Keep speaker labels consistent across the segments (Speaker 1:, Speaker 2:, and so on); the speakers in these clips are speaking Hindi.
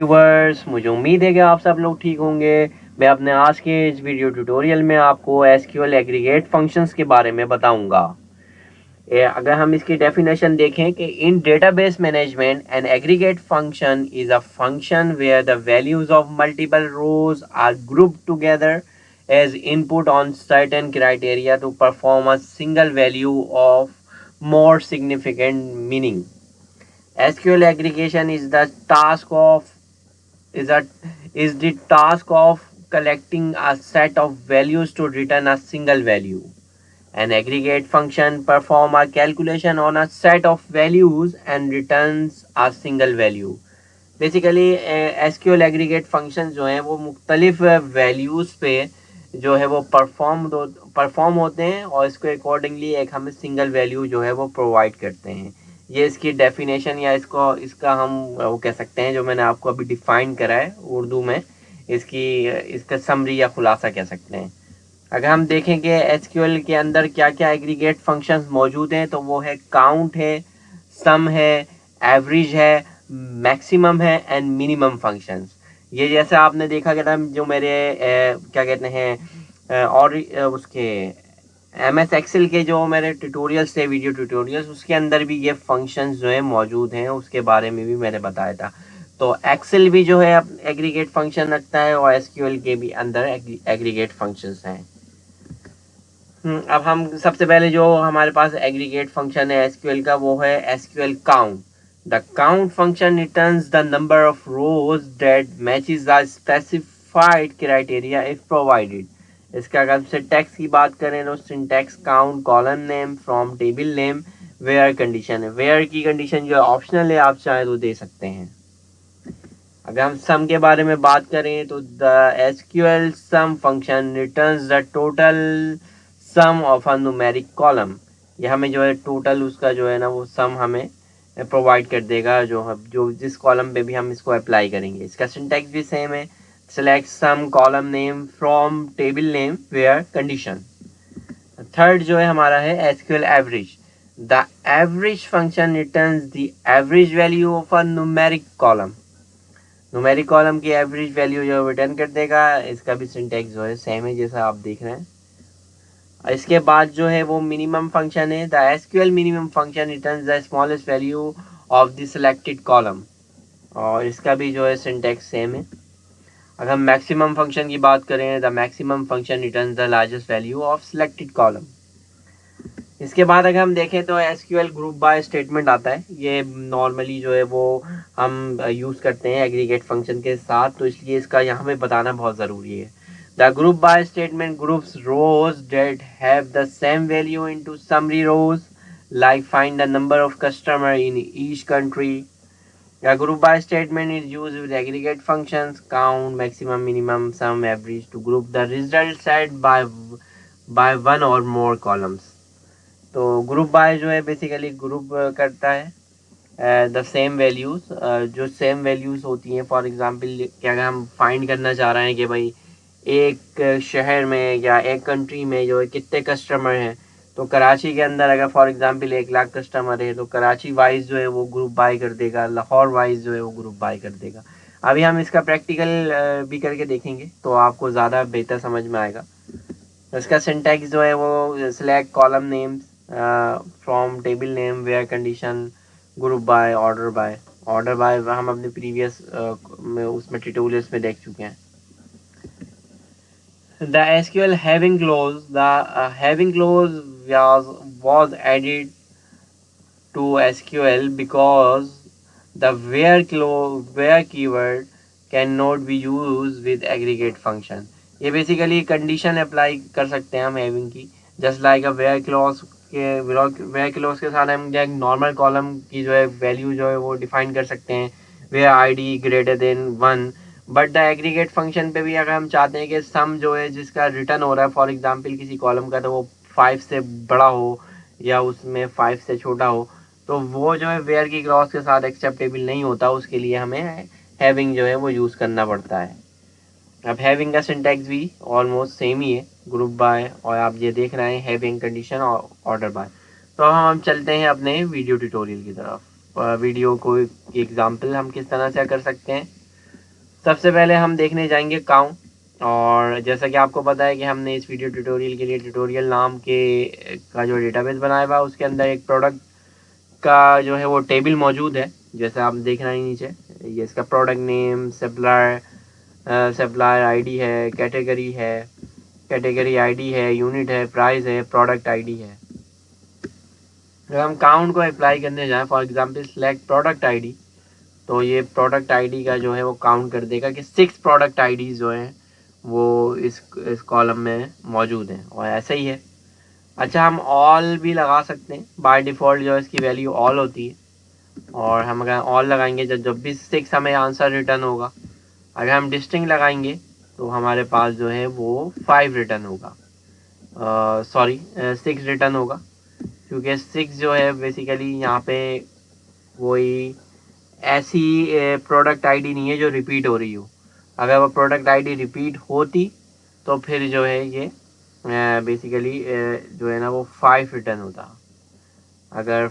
Speaker 1: व्यूअर्स, मुझे उम्मीद है कि आप सब लोग ठीक होंगे। मैं अपने आज के इस वीडियो ट्यूटोरियल में आपको एसक्यूएल एग्रीगेट फंक्शंस के बारे में बताऊंगा। अगर हम इसकी डेफिनेशन देखें कि in database management an aggregate function is a function where the values of multiple rows are grouped together as input on certain criteria to perform a single value of more significant meaning. SQL aggregation is a is the task of collecting a set of values to return a single value. An aggregate function performs a calculation on a set of values and returns a single value. Basically SQL aggregate function जो हैं वो मुख्तलिफ वैल्यूज़ पे जो है वो परफॉर्म होते हैं और इसको अकॉर्डिंगली एक हमें सिंगल वैल्यू जो है वो प्रोवाइड करते हैं। ये इसकी डेफिनेशन या इसका हम वो कह सकते हैं जो मैंने आपको अभी डिफ़ाइन करा है उर्दू में, इसका समरी या खुलासा कह सकते हैं। अगर हम देखें कि एसक्यूएल के अंदर क्या क्या एग्रीगेट फंक्शंस मौजूद हैं तो वो है काउंट है, सम है, एवरेज है, मैक्सिमम है एंड मिनिमम फंक्शंस। ये जैसे आपने देखा कि जो मेरे क्या कहते हैं और उसके MS एक्सेल के जो मेरे ट्यूटोरियल्स थे, वीडियो ट्यूटोरियल्स, उसके अंदर भी ये फंक्शंस जो है मौजूद हैं, उसके बारे में भी मैंने बताया था। तो एक्सेल भी जो है एग्रीगेट फंक्शन रखता है और एसक्यूएल के भी अंदर एग्रीगेट फंक्शंस हैं। अब हम सबसे पहले जो हमारे पास एग्रीगेट फंक्शन है एसक्यूएल का वो है SQL count. The count function returns the number of rows that matches the specified criteria if provided. इसका अगर हम सिंटैक्स की बात करें तो syntax count column name from table name where condition है। वेयर की कंडीशन जो है ऑप्शनल है, आप चाहे तो दे सकते हैं। अगर हम सम के बारे में बात करें तो the SQL sum function returns the total sum of a numeric column. ये हमें जो है टोटल उसका जो है ना वो सम हमें प्रोवाइड कर देगा जो जिस कॉलम पे भी हम इसको अप्लाई करेंगे। इसका सिंटैक्स भी सेम है, select sum column name from table name where condition. Third जो है हमारा है SQL average. The average function returns the average value of a numeric column. Numeric column की एवरेज वैल्यू जो रिटर्न कर देगा। इसका भी सिंटैक्स जो है सेम है जैसा आप देख रहे हैं। इसके बाद जो है वो मिनिमम फंक्शन है। The SQL minimum function returns the smallest value of the selected column, और इसका भी जो है सिंटैक्स सेम है। अगर हम मैक्सिमम फंक्शन की बात करें, the maximum function returns the largest value of selected column. इसके बाद अगर हम देखें तो एसक्यूएल ग्रुप बाय स्टेटमेंट आता है। ये नॉर्मली जो है वो हम यूज़ करते हैं एग्रीगेट फंक्शन के साथ, तो इसलिए इसका यहाँ पे बताना बहुत ज़रूरी है। The group by statement groups rows that have the same value into summary rows like find the number of customer in each country. A group by statement is used with aggregate functions count, maximum, minimum, sum, average to group the result set by one or more columns. तो ग्रुप बाय जो है बेसिकली ग्रुप करता है द सेम वैल्यूज़, जो सेम वैल्यूज़ होती हैं। फॉर एग्जांपल क्या अगर हम फाइंड करना चाह रहे हैं कि भाई एक शहर में या एक कंट्री में जो है कितने कस्टमर हैं, तो कराची के अंदर अगर फॉर एग्जांपल 1 लाख कस्टमर है तो कराची वाइज जो है वो ग्रुप बाय कर देगा, लाहौर वाइज जो है वो ग्रुप बाय कर देगा। अभी हम इसका प्रैक्टिकल भी करके देखेंगे तो आपको ज़्यादा बेहतर समझ में आएगा। इसका सिंटैक्स जो है वो select column names from table name where condition group by order by हम अपने प्रीवियस में उसमें ट्यूटोरियल्स में देख चुके हैं। The SQL having clause, the having clause was added to SQL because the where keyword cannot be used with aggregate function. ये बेसिकली कंडीशन अप्लाई कर सकते हैं हम हैविंग की, just like a where clause के साथ हम एक नॉर्मल कॉलम की जो है वैल्यू जो है वो डिफाइन कर सकते हैं where ID greater than 1। But the aggregate function पे भी अगर हम चाहते हैं कि सम जो है जिसका रिटर्न हो रहा है फॉर एग्जांपल किसी कॉलम का तो वो 5 से बड़ा हो या उसमें 5 से छोटा हो, तो वो जो है वेयर की क्लॉज के साथ एक्सेप्टेबल नहीं होता। उसके लिए हमें हैविंग जो है वो यूज़ करना पड़ता है। अब हैविंग का सिंटैक्स भी ऑलमोस्ट सेम ही है, ग्रुप बाय और आप ये देख रहे हैं हैविंग कंडीशन और ऑर्डर बाय। तो हम चलते हैं अपने वीडियो ट्यूटोरियल की तरफ। वीडियो को एग्जांपल हम किस तरह से कर सकते हैं। सबसे पहले हम देखने जाएंगे काउंट। और जैसा कि आपको पता है कि हमने इस वीडियो ट्यूटोरियल के लिए ट्यूटोरियल नाम के का जो डेटाबेस बनाया हुआ है उसके अंदर एक प्रोडक्ट का जो है वो टेबल मौजूद है, जैसे आप देख रहे हैं नीचे। ये इसका प्रोडक्ट नेम, सप्लायर आईडी है, कैटेगरी आईडी है, यूनिट है, प्राइस है, प्रोडक्ट आईडी है। अगर हम काउंट को अप्लाई करने जाएं, for example select product ID, तो ये प्रोडक्ट आईडी का जो है वो काउंट कर देगा कि 6 प्रोडक्ट आईडी जो हैं वो इस कॉलम में मौजूद हैं, और ऐसा ही है। अच्छा, हम ऑल भी लगा सकते हैं। बाय डिफ़ॉल्ट जो है इसकी वैल्यू ऑल होती है, और हम अगर ऑल लगाएंगे जब भी 6 हमें आंसर रिटर्न होगा। अगर हम डिस्टिंग लगाएंगे तो हमारे पास जो है वो 5 रिटर्न होगा, सॉरी 6 रिटर्न होगा, क्योंकि 6 जो है बेसिकली यहाँ पे वही ऐसी प्रोडक्ट आईडी नहीं है जो रिपीट हो रही हो। अगर वो प्रोडक्ट आईडी रिपीट होती तो फिर जो है ये बेसिकली जो है ना वो 5 रिटर्न होता। अगर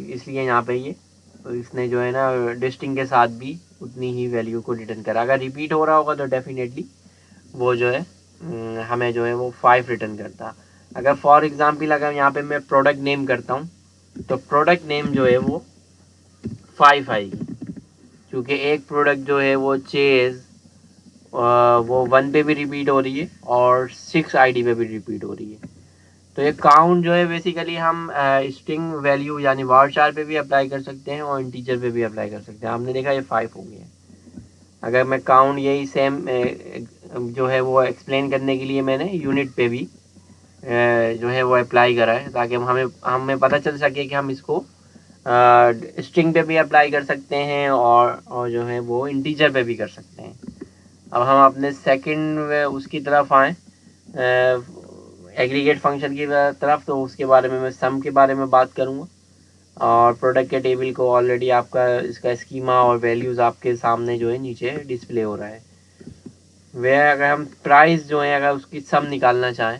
Speaker 1: इसलिए यहाँ पे ये तो इसने जो है ना डिस्टिंग के साथ भी उतनी ही वैल्यू को रिटर्न करा। अगर रिपीट हो रहा होगा तो डेफिनेटली वो जो है हमें जो है वो 5 रिटर्न करता। अगर फॉर एग्जांपल अगर यहाँ पे मैं प्रोडक्ट नेम करता हूँ तो प्रोडक्ट नेम जो है वो 5 आएगी, क्योंकि एक प्रोडक्ट जो है वो चेज वो 1 पे भी रिपीट हो रही है और 6 आईडी पे भी रिपीट हो रही है। तो ये काउंट जो है बेसिकली हम स्ट्रिंग वैल्यू यानी वारचार पे भी अप्लाई कर सकते हैं और इंटीजर पे भी अप्लाई कर सकते हैं। आपने देखा ये 5 हो गया। अगर मैं काउंट यही सेम जो है वो एक्सप्लेन करने के लिए मैंने यूनिट पे भी जो है वो अप्लाई करा है, ताकि हमें पता चल सके कि हम इसको स्ट्रिंग पे भी अप्लाई कर सकते हैं और जो है वो इंटीजर पे भी कर सकते हैं। अब हम अपने सेकंड उसकी तरफ आएँ, एग्रीगेट फंक्शन की तरफ, तो उसके बारे में मैं सम के बारे में बात करूँगा। और प्रोडक्ट के टेबल को ऑलरेडी आपका इसका स्कीमा और वैल्यूज़ आपके सामने जो है नीचे डिस्प्ले हो रहा है। वह अगर हम प्राइस जो है अगर उसकी सम निकालना चाहें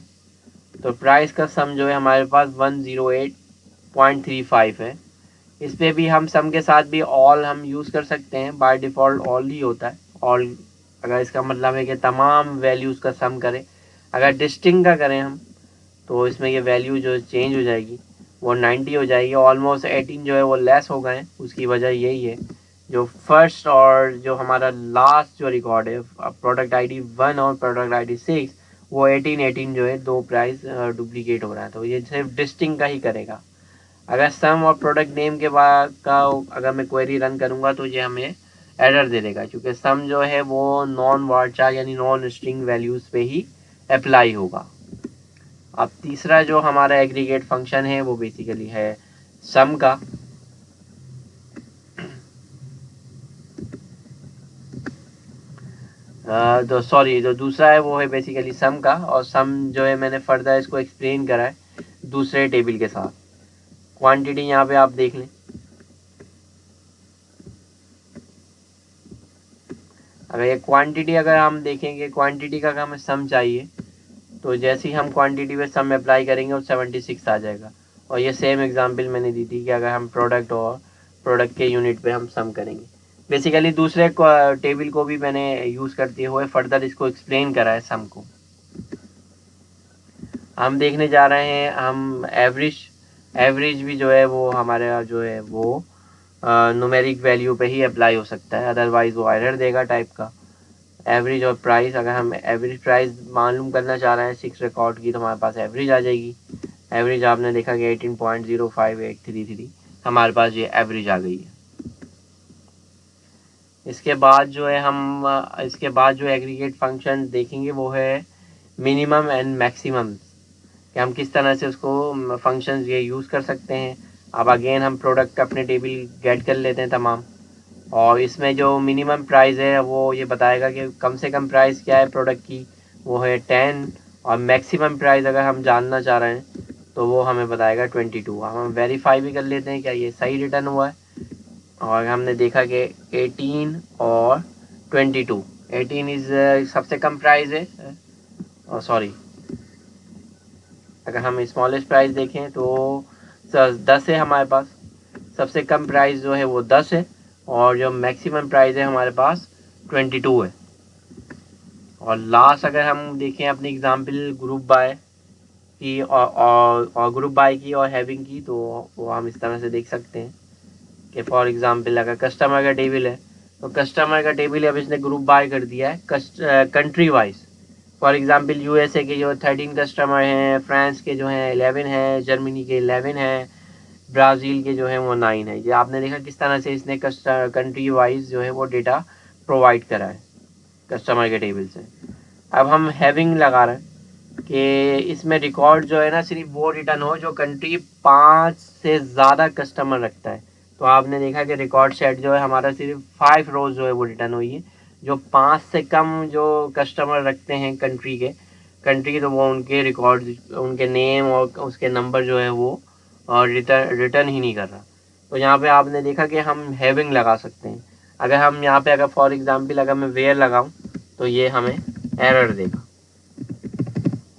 Speaker 1: तो प्राइस का सम जो है हमारे पास 108.35 है। इस पर भी हम सम के साथ भी ऑल हम यूज़ कर सकते हैं। बाय डिफ़ॉल्ट ऑल ही होता है ऑल, अगर इसका मतलब है कि तमाम वैल्यूज़ का सम करें। अगर डिस्टिंग का करें हम तो इसमें ये वैल्यू जो चेंज हो जाएगी, वो 90 हो जाएगी। ऑलमोस्ट 18 जो है वो लेस हो गए हैं। उसकी वजह यही है, जो फर्स्ट और जो हमारा लास्ट जो रिकॉर्ड है प्रोडक्ट आईडी 1 और प्रोडक्ट आईडी 6, वो 18 जो है दो प्राइस डुप्लीकेट हो रहा है, तो ये सिर्फ डिस्टिंग का ही करेगा। अगर सम और प्रोडक्ट नेम के बाद का अगर मैं क्वेरी रन करूँगा तो ये हमें एरर दे देगा, क्योंकि सम जो है वो नॉन वार्चार यानी नॉन स्ट्रिंग वैल्यूज़ पे ही अप्लाई होगा। अब तीसरा जो हमारा एग्रीगेट फंक्शन है वो बेसिकली है सम का। तो सॉरी, जो दूसरा है वो है बेसिकली सम का, और सम जो है मैंने फर्दर इसको एक्सप्लेन करा है दूसरे टेबल के साथ। क्वांटिटी यहाँ पे आप देख लें। अगर ये क्वांटिटी अगर हम देखेंगे, क्वांटिटी का अगर हमें सम चाहिए तो जैसे ही हम क्वांटिटी पे सम अप्लाई करेंगे वो 76 आ जाएगा। और ये सेम एग्जांपल मैंने दी थी कि अगर हम प्रोडक्ट और प्रोडक्ट के यूनिट पे हम सम करेंगे। बेसिकली दूसरे टेबल को भी मैंने यूज़ करते हुए फर्दर इसको एक्सप्लेन करा है सम को। हम देखने जा रहे हैं हम एवरेज भी जो है वो हमारे जो है वो न्यूमेरिक वैल्यू पे ही अप्लाई हो सकता है, अदरवाइज वो एरर देगा टाइप का। एवरेज और प्राइस, अगर हम एवरेज प्राइस मालूम करना चाह रहे हैं 6 रिकॉर्ड की तो हमारे पास एवरेज आ जाएगी। एवरेज आपने देखा कि 18.05833 हमारे पास ये एवरेज आ गई है। इसके बाद जो है इसके बाद जो एग्रीगेट फंक्शन देखेंगे वो है मिनिमम एंड मैक्सिमम, कि हम किस तरह से उसको फंक्शंस ये यूज़ कर सकते हैं। अब अगेन हम प्रोडक्ट अपने टेबल गेट कर लेते हैं तमाम, और इसमें जो मिनिमम प्राइस है वो ये बताएगा कि कम से कम प्राइस क्या है प्रोडक्ट की, वो है 10, और मैक्सिमम प्राइस अगर हम जानना चाह रहे हैं तो वो हमें बताएगा 22। हम वेरीफाई भी कर लेते हैं क्या ये सही रिटर्न हुआ है, और हमने देखा कि 18 और 22। 18 इज़ सबसे कम प्राइस है, और सॉरी अगर हम स्मॉलेस्ट प्राइस देखें तो 10 है हमारे पास। सबसे कम प्राइस जो है वो 10 है, और जो मैक्सिमम प्राइस है हमारे पास 22 है। और लास्ट अगर हम देखें अपनी एग्जांपल ग्रुप बाय की और ग्रुप बाय की और हैविंग की, तो वो हम इस तरह से देख सकते हैं कि फॉर एग्जांपल अगर कस्टमर का टेबल है तो कस्टमर का टेबल अब इसने ग्रुप बाय कर दिया है country wise. For example USA के जो 13 कस्टमर हैं, फ्रांस के जो हैं 11 हैं, जर्मनी के 11 हैं, ब्राज़ील के जो है वो 9 है। ये आपने देखा किस तरह से इसने कंट्री वाइज जो है वो डेटा प्रोवाइड करा है कस्टमर के टेबल से। अब हम हैविंग लगा रहे हैं कि इसमें रिकॉर्ड जो है ना सिर्फ वो रिटर्न हो जो कंट्री 5 से ज़्यादा कस्टमर रखता है। तो आपने देखा कि रिकॉर्ड सेट जो है हमारा सिर्फ 5 रोज जो है वो रिटर्न हुई है। जो 5 से कम जो कस्टमर रखते हैं कंट्री तो वो उनके रिकॉर्ड, उनके नेम और उसके नंबर जो है वो और रिटर्न ही नहीं कर रहा। तो यहाँ पे आपने देखा कि हम हैविंग लगा सकते हैं। अगर हम यहाँ पे अगर फॉर एग्जांपल अगर मैं वेयर लगाऊं तो ये हमें एरर देगा।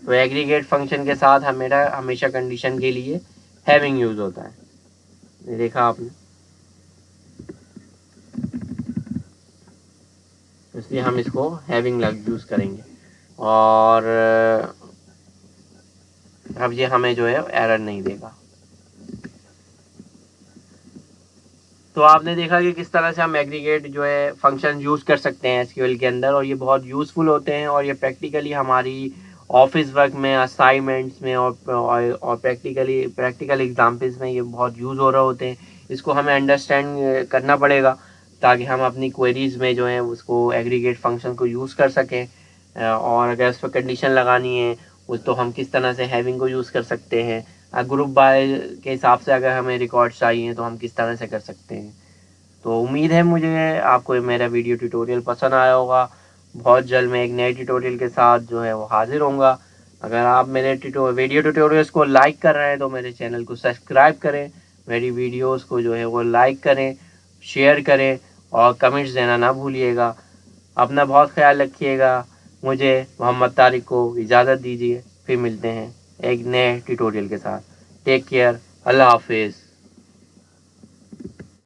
Speaker 1: तो एग्रीगेट फंक्शन के साथ हमें हमेशा कंडीशन के लिए हैविंग यूज होता है। ये देखा आपने, इसलिए हम इसको हैविंग यूज करेंगे। और अब ये हमें जो है एरर नहीं देगा। तो आपने देखा कि किस तरह से हम एग्रीगेट जो है फंक्शन यूज कर सकते हैं एसक्यूएल के अंदर, और ये बहुत यूजफुल होते हैं और ये प्रैक्टिकली हमारी ऑफिस वर्क में, असाइनमेंट्स में और प्रैक्टिकल एग्जाम्पल्स में ये बहुत यूज़ हो रहे होते हैं। इसको हमें अंडरस्टैंड करना पड़ेगा ताकि हम अपनी क्वेरीज में जो है उसको एग्रीगेट फंक्शन को यूज़ कर सकें। और अगर उस पर कंडीशन लगानी है उस तो हम किस तरह से हैविंग को यूज़ कर सकते हैं। ग्रुप बाय के हिसाब से अगर हमें रिकॉर्ड्स चाहिए तो हम किस तरह से कर सकते हैं। तो उम्मीद है मुझे आपको मेरा वीडियो ट्यूटोरियल पसंद आया होगा। बहुत जल्द मैं एक नए ट्यूटोरियल के साथ जो है वो हाजिर होऊंगा। अगर आप मेरे वीडियो ट्यूटोरियल्स को लाइक कर रहे हैं तो मेरे चैनल को सब्सक्राइब करें, मेरी वीडियोस को जो है वो लाइक करें, शेयर करें और कमेंट्स देना ना भूलिएगा। अपना बहुत ख्याल रखिएगा। मुझे मोहम्मद तारिक को इजाज़त दीजिए, फिर मिलते हैं एक नए ट्यूटोरियल के साथ। टेक केयर, अल्लाह हाफिज़।